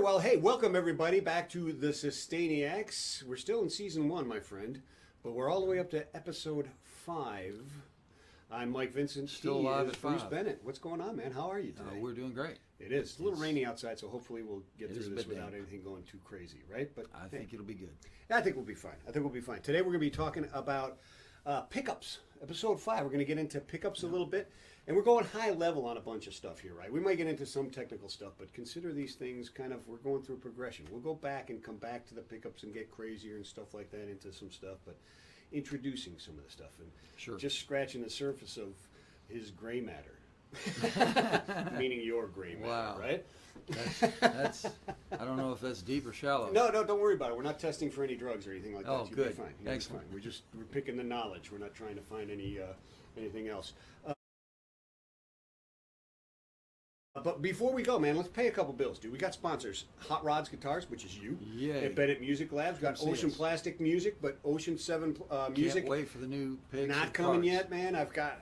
well, hey, welcome everybody back to the Sustainiacs. We're still in season 1, my friend, but we're all the way up to episode 5. I'm Mike Vincent. Still alive at Bruce 5. Bennett. What's going on, man? How are you today? We're doing great. It is. It's a little rainy outside, so hopefully we'll get It is through a this bit without damp. anything going too crazy, right? But I think it'll be good. I think we'll be fine. Today we're going to be talking about pickups. Episode 5, we're going to get into pickups a little bit. And we're going high level on a bunch of stuff here, right? We might get into some technical stuff, but consider these things kind of, we're going through progression. We'll go back and come back to the pickups and get crazier and stuff like that into some stuff, but introducing some of the stuff and Sure. just scratching the surface of his gray matter. Meaning your gray matter, Wow. right? That's I don't know if that's deep or shallow. No, don't worry about it. We're not testing for any drugs or anything like that. Oh, You'll good. be fine. You'll be Excellent. fine. We're picking the knowledge. We're not trying to find anything else. But before we go, man, let's pay a couple bills, dude. We got sponsors. Hot Rods Guitars, which is you. Yay. At Bennett Music Labs. Got Come see Ocean us. Plastic Music, but Ocean 7 Music. Can't wait for the new pics. Not and coming cards. yet, man. I've got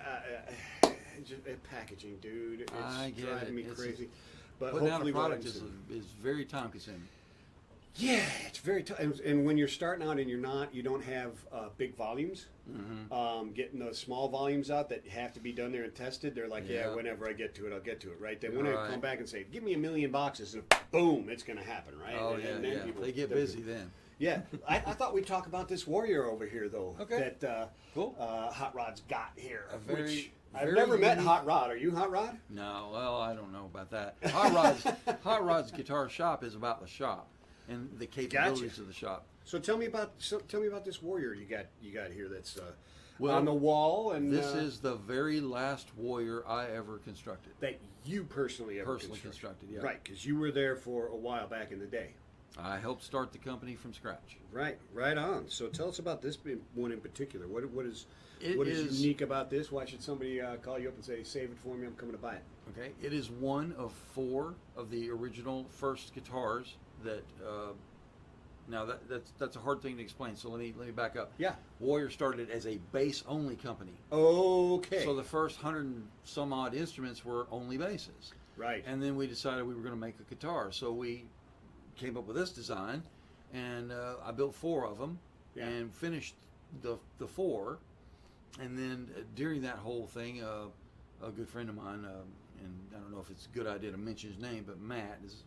just, packaging, dude. It's I get driving it. me It's crazy. But Putting out hopefully a product we'll is, have some- is very time consuming. Yeah, it's very tough. And when you're starting out and you don't have big volumes, getting those small volumes out that have to be done there and tested, they're like, yeah, Yeah. whenever I get to it, I'll get to it, right? Then when I Right. come back and say, give me 1,000,000 boxes, and boom, it's going to happen, right? Oh, and, yeah, and then yeah. people- They get busy then. Yeah, I thought we'd talk about this Warrior over here, though, Okay. that Cool. Hot Rod's got here. A very- which I've very never met unique- Hot Rod. Are you Hot Rod? No, well, I don't know about that. Hot Rod's Guitar Shop is about the shop and the capabilities of the shop. So tell me about this Warrior you got here that's Well, on the wall, and This is the very last Warrior I ever constructed. that you personally ever Personally constructed, yeah. Right, because you were there for a while back in the day. I helped start the company from scratch. Right on. So tell us about this one in particular. What is It is- unique about this? Why should somebody call you up and say, "Save it for me, I'm coming to buy it"? Okay, it is one of 4 of the original first guitars that. Now that's a hard thing to explain. So let me back up. Yeah. Warrior started as a bass only company. Okay. So the first 100 and some odd instruments were only basses. Right. And then we decided we were going to make a guitar. So we came up with this design, and I built 4 of them, Yeah. and finished the 4. And then during that whole thing, a good friend of mine, and I don't know if it's a good idea to mention his name, but Matt is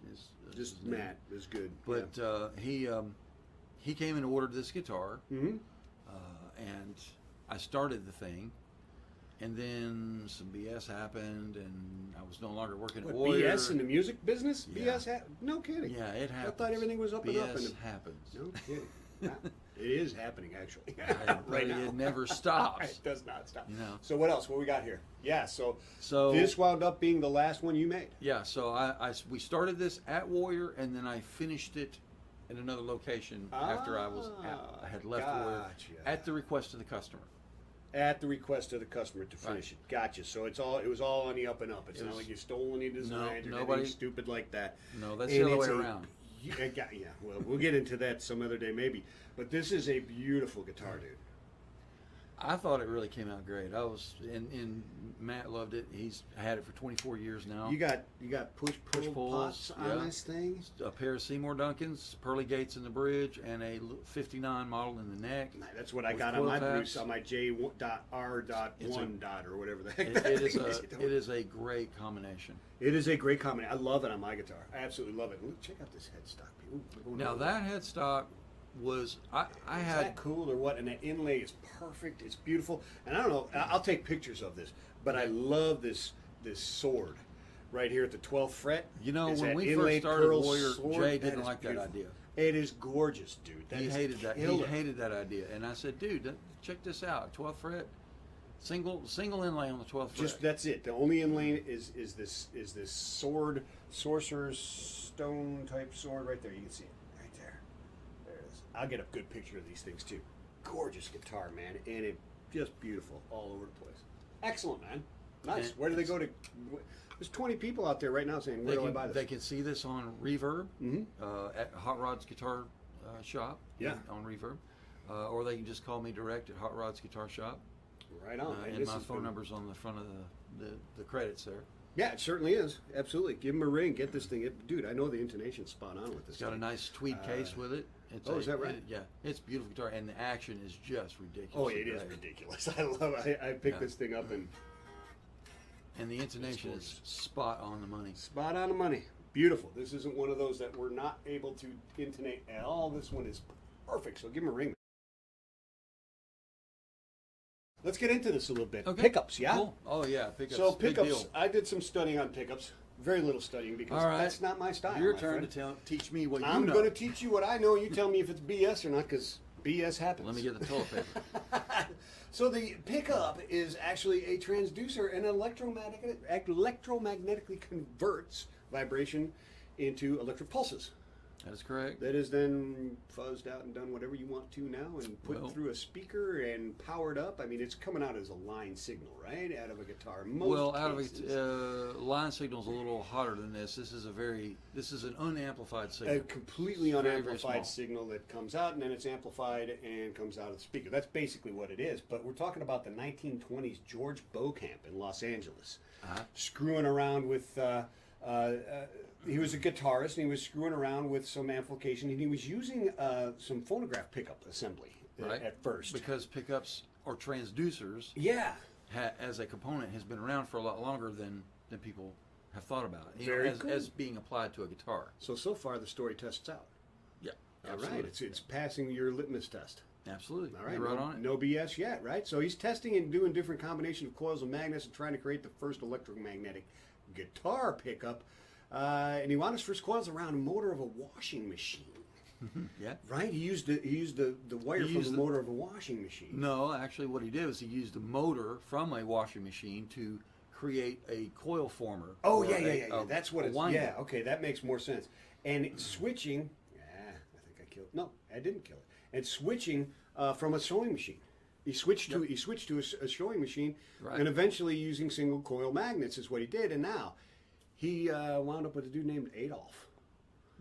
Just his name. Matt is good. But he came and ordered this guitar, Mm-hmm. and I started the thing, and then some BS happened, and I was no longer working at What, Warrior. BS in the music business? Yeah. BS? No kidding. Yeah, it I happens. thought everything was up and up. BS And happens. no kidding. It is happening actually. But right now. it never stops. It does not stop. You know. So what else? What we got here? Yeah. So So this wound up being the last one you made. yeah, so we started this at Warrior, and then I finished it in another location after I had left Warrior Gotcha. at the request of the customer. At the request of the customer to finish it. Gotcha. So it was all on the up and up. It's It not was- like you stole any designs or nobody- anything stupid like that. No, that's And the other way it's around. Yeah, well, we'll get into that some other day maybe. But this is a beautiful guitar, dude. I thought it really came out great. And Matt loved it. He's had it for 24 years now. You got push Push-pulls, pots on yeah. this thing. A pair of Seymour Duncans, pearly gates in the bridge, and a 59 model in the neck. That's what I With got on coil my tabs. Bruce, on my J.R.1 or whatever the heck It, that it is thing a it is a great combination. It is a great combination. I love it on my guitar. I absolutely love it. Look, check out this headstock. Ooh, we're going Now over that headstock was I Is had that cool or what? And that inlay is perfect. It's beautiful. And I don't know. I'll take pictures of this. But I love this sword right here at the 12th fret. You know, It's when that we inlaid first started pearl Warrior, sword. Jay That didn't is like that beautiful. idea. It is gorgeous, dude. That He is hated that. He killer. hated that idea. And I said, dude, check this out. 12th fret, single inlay on the 12th fret. Just that's it. The only inlay is this sword, sorcerer's stone type sword right there. You can see it right there. There it is. I'll get a good picture of these things too. Gorgeous guitar, man, and it just beautiful all over the place. Excellent, man. Nice. And Where do they go to? There's 20 people out there right now saying, "Where do I buy this?" They can see this on Reverb at Hot Rod's Guitar Shop. Yeah. On Reverb, or they can just call me direct at Hot Rod's Guitar Shop. Right on. And this my has phone been- number's on the front of the credits there. Yeah, it certainly is. Absolutely. Give him a ring. Get this thing. Dude, I know the intonation's spot on with this It's got a thing. nice tweed case with it. It's is that right? yeah, it's a beautiful guitar, and the action is just ridiculous. Oh, it is ridiculous. I love it. I picked this thing up and the intonation is spot on the money. spot on the money. Beautiful. This isn't one of those that we're not able to intonate at all. This one is perfect. So give him a ring. Let's get into this a little bit. Okay. Pickups, yeah? Cool. Oh yeah, pickups. So big pickups, deal. I did some studying on pickups. Very little studying because All right. that's not my style. Your my turn friend. to teach me what you I'm know. going to teach you what I know. You tell me if it's BS or not, because BS happens. Let me get the toilet paper. So the pickup is actually a transducer, and electromagnetically converts vibration into electric pulses. That is correct. That is then fuzzed out and done whatever you want to now, and put through a speaker and powered up. I mean, it's coming out as a line signal, right, out of a guitar. Line signal's a little hotter than this. This is an unamplified signal. A completely Very, very unamplified small. signal that comes out, and then it's amplified and comes out of the speaker. That's basically what it is. But we're talking about the 1920s George Beauchamp in Los Angeles, screwing around with. He was a guitarist, and he was screwing around with some amplification, and he was using some phonograph pickup assembly at first. Because pickups or transducers, Yeah. as a component, has been around for a lot longer than people have thought about it. Very cool. As being applied to a guitar. So far the story tests out. Yeah, All absolutely. right, it's passing your litmus test. Absolutely. All right, You're right on it. No BS yet, right? So he's testing and doing different combinations of coils and magnets and trying to create the first electromagnetic guitar pickup. And he wound his first coils around a motor of a washing machine. Yeah. Right? He used the wire from the motor of a washing machine. No, actually, what he did was he used a motor from a washing machine to create a coil former. Oh, or yeah. That's what it's. winder. Yeah, okay, that makes more sense. And switching. I think I killed. No, I didn't kill it. And switching from a sewing machine. He switched to a sewing machine, Right. and eventually using single coil magnets is what he did. And now he wound up with a dude named Adolf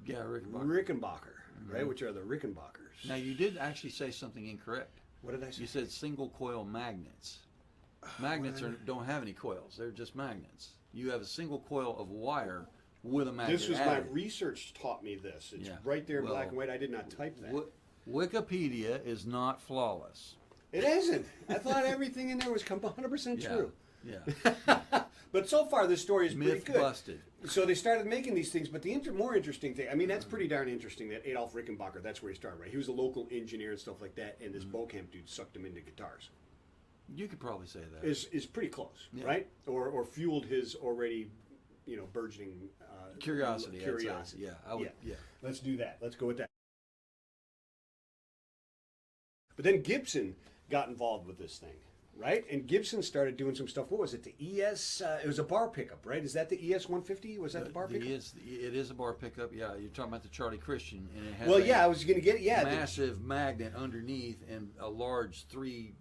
Yeah, Rickenbacker. Rickenbacker, right? Which are the Rickenbackers. Now, you did actually say something incorrect. What did I say? You said single coil magnets. Magnets don't have any coils. They're just magnets. You have a single coil of wire with a magnet This was added. my research taught me this. It's Yeah. right there in Well, black and white. I did not type that. Wikipedia is not flawless. It isn't. I thought everything in there was 100% true. Yeah. But so far, this story is pretty Myth good. busted. So they started making these things, but the more interesting thing, I mean, that's pretty darn interesting that Adolf Rickenbacker, that's where he started, right? He was a local engineer and stuff like that, and this Beauchamp dude sucked him into guitars. You could probably say that. Is pretty close, Yeah. right? Or fueled his already, burgeoning Curiosity. I'd say. Curiosity. Yeah, I would. Yeah. Let's do that. Let's go with that. But then Gibson got involved with this thing, right? And Gibson started doing some stuff. What was it? The ES? It was a bar pickup, right? Is that the ES 150? Was that the bar pickup? It is a bar pickup. Yeah, you're talking about the Charlie Christian, and it has Well, yeah, I was going to get massive magnet underneath and a large three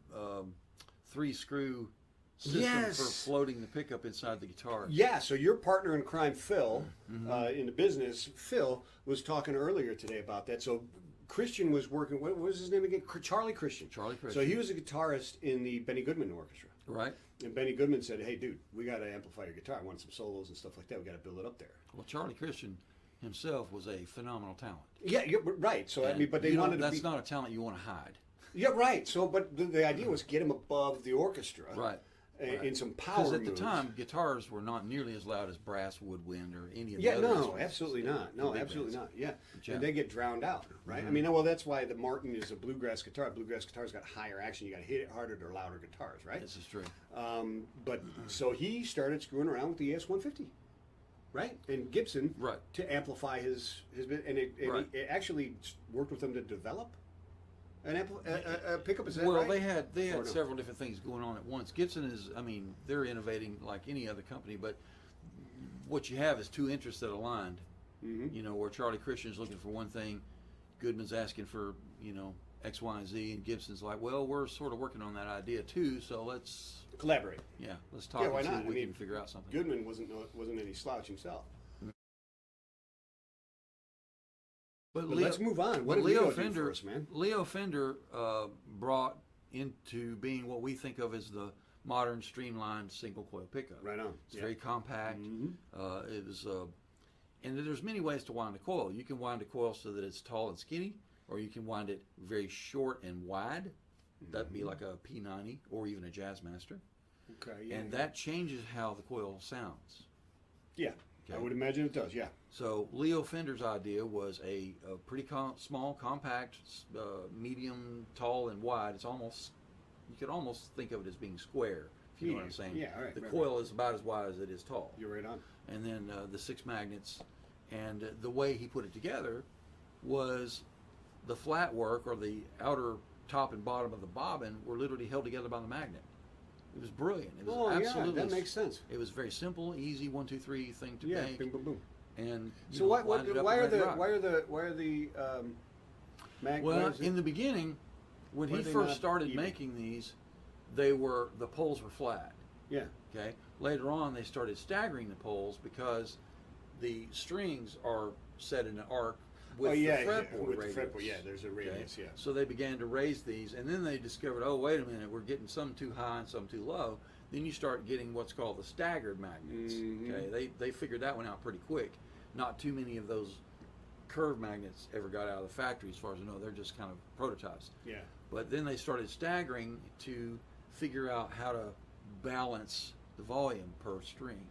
screw system for floating the pickup inside the guitar. Yeah, so your partner in crime, Phil, in the business, Phil, was talking earlier today about that. So Christian was working, what was his name again? Charlie Christian. Charlie Christian. So he was a guitarist in the Benny Goodman Orchestra. Right. And Benny Goodman said, hey, dude, we got to amplify your guitar. I want some solos and stuff like that. We got to build it up there. Well, Charlie Christian himself was a phenomenal talent. Yeah, right. So, And but they you know, wanted to that's be... not a talent you want to hide. Yeah, right. So, but the idea was get him above the orchestra. Right. In some power Because at moves. the time, guitars were not nearly as loud as brass, woodwind, or any of the Yeah, other no, instruments. absolutely not. The No, big absolutely bands. not. Yeah. Yeah. And they get drowned out, right? I mean, well, that's why the Martin is a bluegrass guitar. Bluegrass guitars got higher action. You got to hit it harder to louder guitars, right? This is true. But so he started screwing around with the ES 150, right? And Gibson, Right. to amplify his bit, and Right. it actually worked with him to develop a pickup. Is that Well, right? they had Or no? several different things going on at once. Gibson is, I mean, they're innovating like any other company, but what you have is two interests that aligned. Mm-hmm. You know, where Charlie Christian's looking for one thing, Goodman's asking for, X, Y, and Z, and Gibson's like, well, we're sort of working on that idea too, so let's Collaborate. let's talk why and see not? if we can figure out something. Goodman wasn't any slouch himself. But let's move on. What But did Leo Leo do Fender, for us, man? Leo Fender brought into being what we think of as the modern streamlined single coil pickup. Right on. It's very compact. Mm-hmm. It was, and there's many ways to wind a coil. You can wind a coil so that it's tall and skinny, or you can wind it very short and wide. That'd be like a P90 or even a Jazzmaster. Okay. Yeah. And that changes how the coil sounds. Yeah. Okay. I would imagine it does. Yeah. So Leo Fender's idea was a pretty small, compact, medium, tall, and wide. It's almost, you could almost think of it as being square, if you know what I'm saying. Yeah, all right. The right, coil is about as wide as it is tall. You're right on. And then the 6 magnets. And the way he put it together was the flat work, or the outer top and bottom of the bobbin, were literally held together by the magnet. It was brilliant. It was absolutely, that makes sense. It was very simple, easy 1, 2, 3 thing to Yeah, make. boom, boom, boom. And So why are the well, in the beginning, when why he are they first not started even? making these, the poles were flat. Yeah. Okay. Later on, they started staggering the poles because the strings are set in an arc with the fretboard with radius. the fretboard. Yeah, there's a radius. Yeah. So they began to raise these, and then they discovered, oh, wait a minute, we're getting some too high and some too low. Then you start getting what's called the staggered magnets. Mm-hmm. Okay, they figured that one out pretty quick. Not too many of those curved magnets ever got out of the factory, as far as I know. They're just kind of prototypes. Yeah. But then they started staggering to figure out how to balance the volume per string.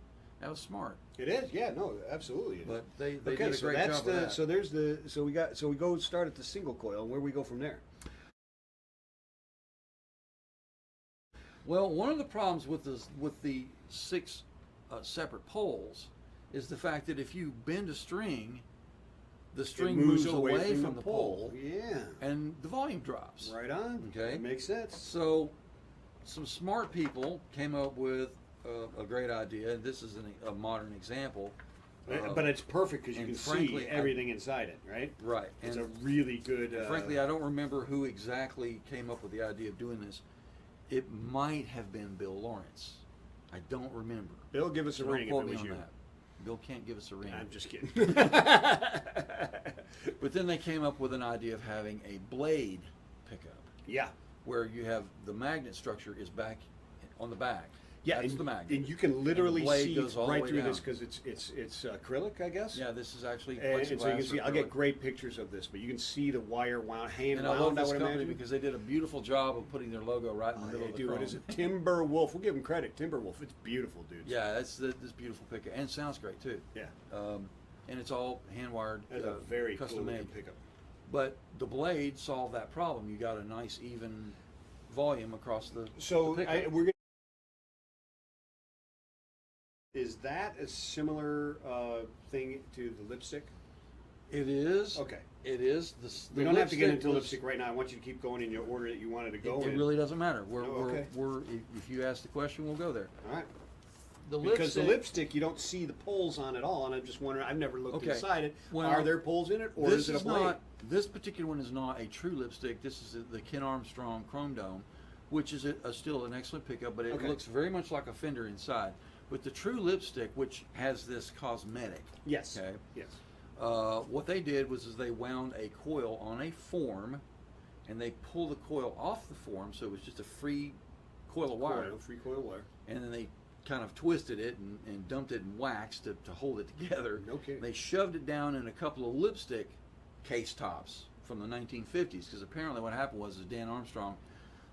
That was smart. It is. Yeah. No. Absolutely. It is. But they Okay, did a so great that's job of that. so there's the so we go start at the single coil, and where we go from there. Well, one of the problems with the 6 separate poles is the fact that if you bend a string, the string It moves away from the pole, Yeah. and the volume drops. Right on. Okay. That makes sense. So, some smart people came up with a great idea. This is a modern example. But it's perfect because you and can frankly, see everything inside it, right? Right. It's And a really good. frankly, I don't remember who exactly came up with the idea of doing this. It might have been Bill Lawrence. I don't remember. Bill, give us a Don't ring if quote it me was on you. that. Bill can't give us a ring. I'm just kidding. But then they came up with an idea of having a blade pickup, Yeah. where you have the magnet structure is back on the back. Yeah, That's and, the magnet. and you can literally blade see goes all the right way through down. this because it's acrylic, I guess. Yeah, this is actually And so you can plexiglass see. or I'll get acrylic. great pictures of this, but you can see the wire hand And I love wound. I this would company imagine. because they did a beautiful job of putting their logo right in the middle They of the do. chrome. What is it? Timber Wolf. We'll give them credit. Timber Wolf. It's beautiful, dude. Yeah, that's this beautiful pickup, and sounds great too. Yeah. And it's all hand wired, That's a very cool custom looking made. pickup. But the blade solved that problem. You got a nice even volume across the. So the pickup. we're gonna. Is that a similar thing to the lipstick? It is. Okay. It is. We don't have to get into lipstick right now. I want you to keep going in your order that you wanted to go It in. really doesn't matter. okay. If you ask the question, we'll go there. All right. The Because the lipstick, you don't see the poles on at all, and I'm just wondering. I've never looked Okay. inside it. Well, Are there poles in it, or is it a blade? not. This particular one is not a true lipstick. This is the Ken Armstrong Chrome Dome, which is still an excellent pickup, but it Okay. looks very much like a Fender inside. But the true lipstick, which has this cosmetic, Yes. okay, Yes. what they did was they wound a coil on a form, and they pulled the coil off the form, so it was just a free coil of wire. Free coil wire. And then they kind of twisted it and dumped it in wax to hold it together. Okay. They shoved it down in a couple of lipstick case tops from the 1950s, because apparently what happened was Dan Armstrong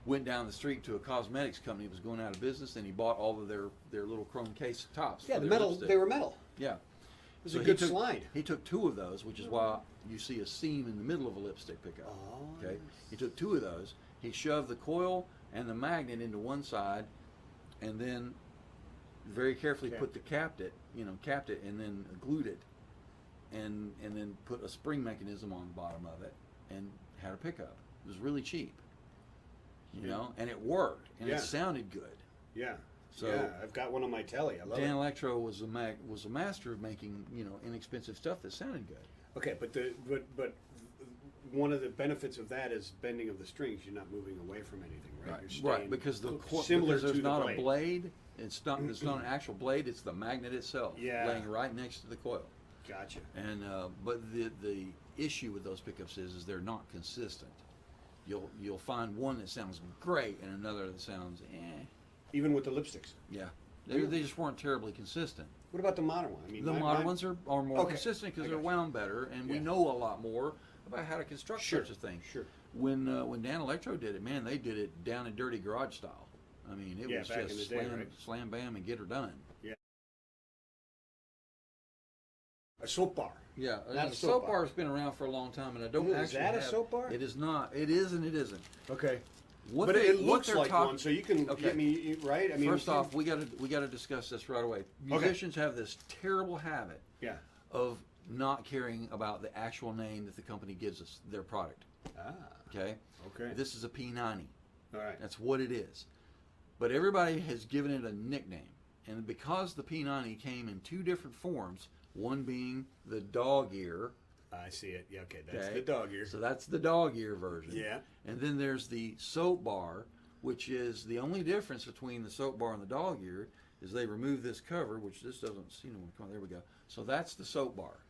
went down the street to a cosmetics company that was going out of business, and he bought all of their little chrome case tops. Yeah, for the their metal. lipstick. They were metal. Yeah. It was So a he good took- slide. He took 2 of those, which is why you see a seam in the middle of a lipstick pickup. Oh, Okay. yes. He took 2 of those. He shoved the coil and the magnet into one side, and then very carefully capped it, and then glued it, and then put a spring mechanism on the bottom of it, and had a pickup. It was really cheap, and it worked, and Yeah. it sounded good. Yeah. So- yeah, I've got one on my telly. I love Dan it. Electro was a master of making inexpensive stuff that sounded good. Okay, but one of the benefits of that is bending of the strings. You're not moving away from anything, right? You're staying Because similar because there's to not the blade. a blade. It's not an actual blade. It's the magnet itself, Yeah. laying right next to the coil. Gotcha. And but the issue with those pickups is they're not consistent. You'll find one that sounds great and another that sounds eh. even with the lipsticks. Yeah. Really? They just weren't terribly consistent. What about the modern one? I mean, The modern ones are more Okay. consistent because I they're got you. wound better, and we Yeah. know a lot more about how to construct Sure. such a thing. Sure. When Dan Electro did it, man, they did it down and dirty garage style. I mean, it Yeah, was back in just the day, slam, right? slam, bam, and get her done. A soap bar. Yeah, Not the a soap soap bar. bar's been around for a long time, and I don't Is actually that a have- soap bar? It is not. It is and it isn't. Okay. What But they- it what looks they're like talk- one, so you can Okay. get me right. I mean, First off, we gotta discuss this right away. Musicians have this terrible habit yeah. of not caring about the actual name that the company gives us their product. Ah. Okay. Okay. This is a P90. All right. That's what it is. But everybody has given it a nickname, and because the P90 came in two different forms, one being the dog ear. I see it. Yeah. Okay. That's Okay. the dog ear. So that's the dog ear version. Yeah. And then there's the soap bar, which is the only difference between the soap bar and the dog ear is they remove this cover, which this doesn't see no one. Come on, there we go. So that's the soap bar.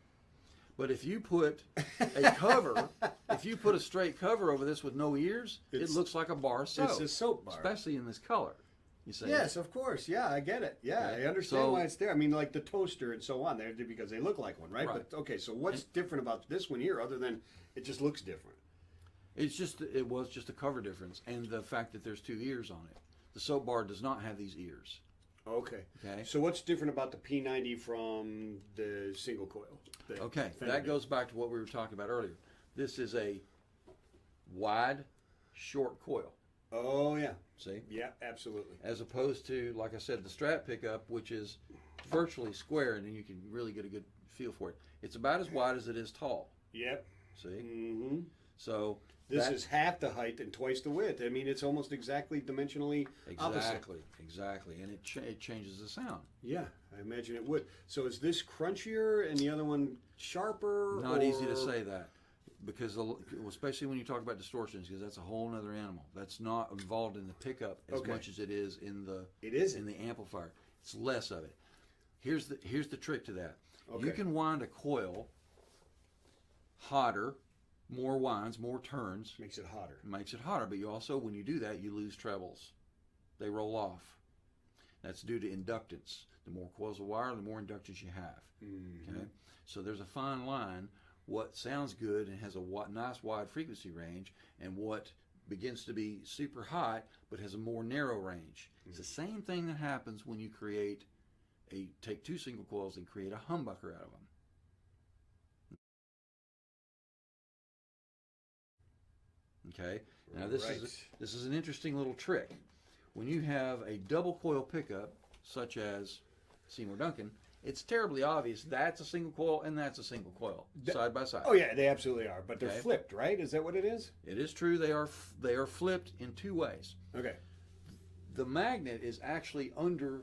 But if you put a cover, if you put a straight cover over this with no ears, it looks like a bar of soap. It's a soap bar. Especially in this color. You see? Yes, of course. Yeah, I get it. Yeah, Okay. I understand So- why it's there. I mean, like the toaster and so on, they're because they look like one, right? Right. But okay, so what's different about this one here, other than it just looks different? It was just a cover difference and the fact that there's two ears on it. The soap bar does not have these ears. Okay. Okay. So what's different about the P90 from the single coil? Okay, that goes back to what we were talking about earlier. This is a wide, short coil. Oh yeah. See? Yeah, absolutely. As opposed to, like I said, the Strat pickup, which is virtually square, and then you can really get a good feel for it. It's about as wide as it is tall. Yep. See? Mm-hmm. So This is half the height and twice the width. I mean, it's almost exactly dimensionally opposite. exactly, and it changes the sound. Yeah, I imagine it would. So is this crunchier and the other one sharper? Not easy to say that. Because especially when you talk about distortions, because that's a whole other animal. That's not involved in the pickup as much as it is in the amplifier. It's less of it. Here's the trick to that. Okay. You can wind a coil hotter, more winds, more turns. Makes it hotter. Makes it hotter, but you also, when you do that, you lose trebles. They roll off. That's due to inductance. The more coils of wire, the more inductance you have. Mm-hmm. Okay, so there's a fine line. What sounds good and has a nice wide frequency range, and what begins to be super hot but has a more narrow range. It's the same thing that happens when you take two single coils and create a humbucker out of them. Okay, now this is an interesting little trick. When you have a double coil pickup, such as Seymour Duncan, it's terribly obvious that's a single coil and that's a single coil, side by side. Oh yeah, they absolutely are. But they're Okay. flipped, right? Is that what it is? It is true they are flipped in two ways. Okay. The magnet is actually under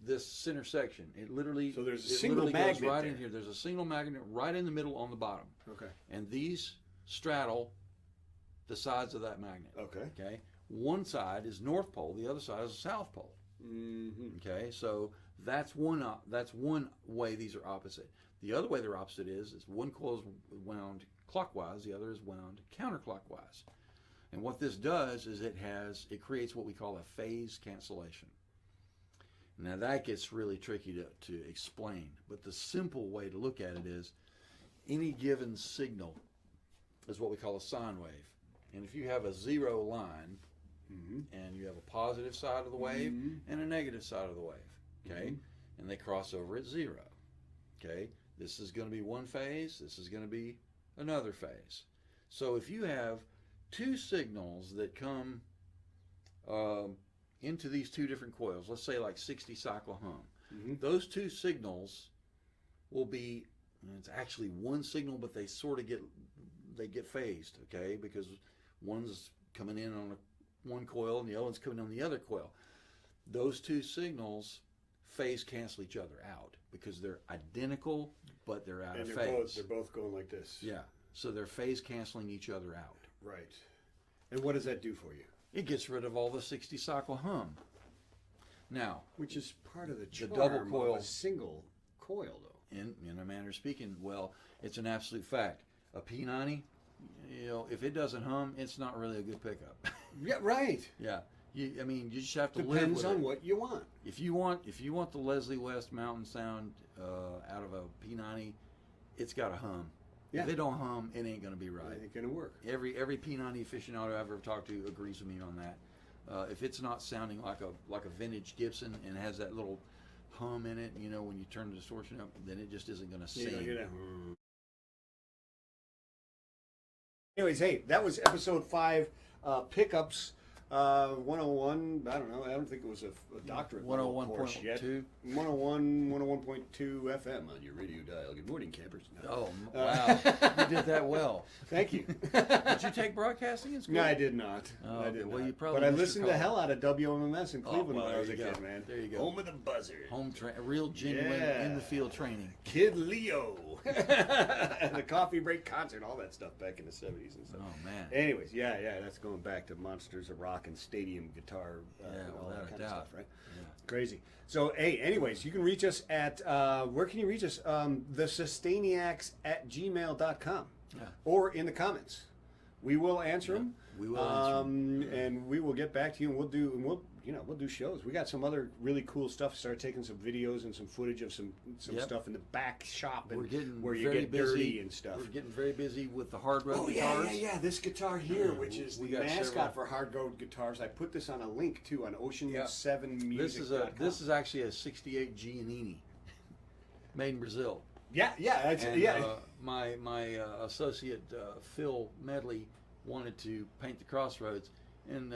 this center section. It literally So there's a single goes magnet right there. in here. There's a single magnet right in the middle on the bottom, Okay. and these straddle the sides of that magnet. Okay. Okay. One side is North Pole. The other side is South Pole. Mm-hmm. Okay, so that's one way these are opposite. The other way they're opposite is one coil is wound clockwise, the other is wound counterclockwise. And what this does is it creates what we call a phase cancellation. Now that gets really tricky to explain, but the simple way to look at it is any given signal is what we call a sine wave. And if you have a zero line, and you have a positive side of the wave and a negative side of the wave, okay? And they cross over at zero, okay? This is going to be one phase, this is going to be another phase. So if you have two signals that come into these two different coils, let's say like 60 cycle hum, those two signals will be, it's actually one signal, but they sort of get phased, okay? Because one's coming in on one coil and the other one's coming on the other coil. Those two signals phase cancel each other out because they're identical, but they're out of phase. They're both going like this. Yeah, so they're phase canceling each other out. Right. And what does that do for you? It gets rid of all the 60 cycle hum. Now, Which is part of the charm double coil- of a single coil, though. in a manner of speaking, well, it's an absolute fact. A P90, if it doesn't hum, it's not really a good pickup. Yeah, right. Yeah, I mean, you just have to live Depends with on it. what you want. If you want the Leslie West Mountain Sound out of a P90, it's got to hum. Yeah. If it don't hum, it ain't gonna be right. It ain't gonna work. Every P90 aficionado I've ever talked to agrees with me on that. If it's not sounding like a vintage Gibson and has that little hum in it, when you turn the distortion up, then it just isn't gonna sing. You hear that? Anyways, hey, that was episode 5, pickups. 101, I don't know. I don't think it was a doctorate level course yet. 101.2. 101.2 FM on your radio dial. Good morning, campers. Oh, wow. You did that well. Thank you. Did you take broadcasting in school? No, I did not. Oh, I did well, not. you probably but I missed your listened the call. hell out of WMMS in Cleveland well, when I was there a you kid, go. man. There you go. Home of the buzzer. Real genuine in the field training. Kid Leo. And the coffee break concert, all that stuff back in the 70s and stuff. Oh, man. Anyways, yeah, that's going back to Monsters of Rock and stadium guitar, and all without that a kind of doubt. stuff, right? Yeah. Crazy. So, hey, anyways, you can reach us at, where can you reach us? The Sustainiacs at gmail.com Yeah. or in the comments. We will answer them. We will answer 'em. And we will get back to you, and we'll do shows. We got some other really cool stuff. Start taking some videos and some footage of some Yep. stuff in the back shop, and We're getting where you very get busy dirty and stuff. We're getting very busy with the hard road Oh guitars. yeah. This guitar here, which is we the got mascot several. for hard road guitars. I put this on a link too on Yeah. Ocean7music.com. This is actually a '68 Giannini, made in Brazil. yeah. My associate Phil Medley wanted to paint the crossroads, and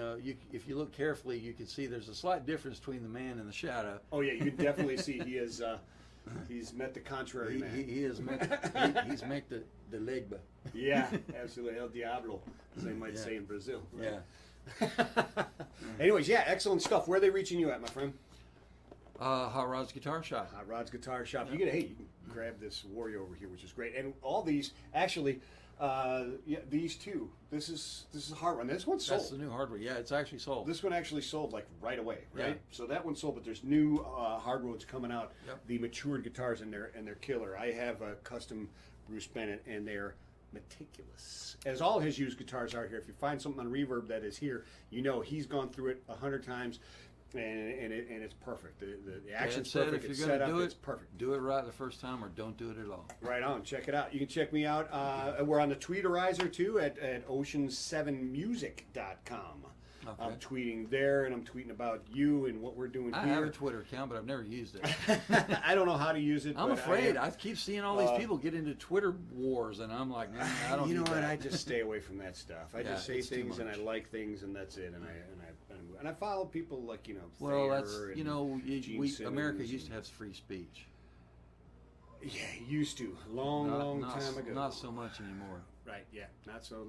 if you look carefully, you can see there's a slight difference between the man and the shadow. Oh yeah, you can definitely see he is. He's met the contrary man. He has met he's met the legba. Yeah, absolutely. El Diablo, as they might Yeah. say in Brazil. Yeah. Anyways, yeah, excellent stuff. Where are they reaching you at, my friend? Hot Rod's Guitar Shop. Hot Rod's Guitar Shop. You can grab this Warrior over here, which is great. And all these, actually, these two. This is a hard one. This one's sold. That's the new hardware. Yeah, it's actually sold. This one actually sold like right away, right? Yeah. So that one sold, but there's new hard roads coming out. Yep. The matured guitars, and they're killer. I have a custom Bruce Bennett, and they're meticulous, as all his used guitars are here. If you find something on Reverb that is here, he's gone through it 100 times, and it's perfect. The action's Dad said perfect. if It's you're set gonna up. do It's it, perfect. do it right the first time, or don't do it at all. Right on. Check it out. You can check me out. We're on the Tweeterizer too at ocean7music.com. Okay. I'm tweeting there, and I'm tweeting about you and what we're doing I here. have a Twitter account, but I've never used it. I don't know how to use it. I'm but afraid. I keep seeing all these people get into Twitter wars, and I'm like, nah, I don't. You know need what? that. I just stay away from that stuff. I Yeah, just say it's too things and I much. like things, and that's it. And I follow people like Well, Thayer that's and Gene Simmons America used and- to have free speech. Yeah, used to long not time ago. Not so much anymore. Right, yeah, not so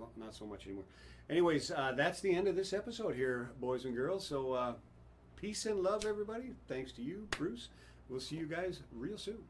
much anymore. Anyways, that's the end of this episode here, boys and girls. So peace and love, everybody. Thanks to you, Bruce. We'll see you guys real soon.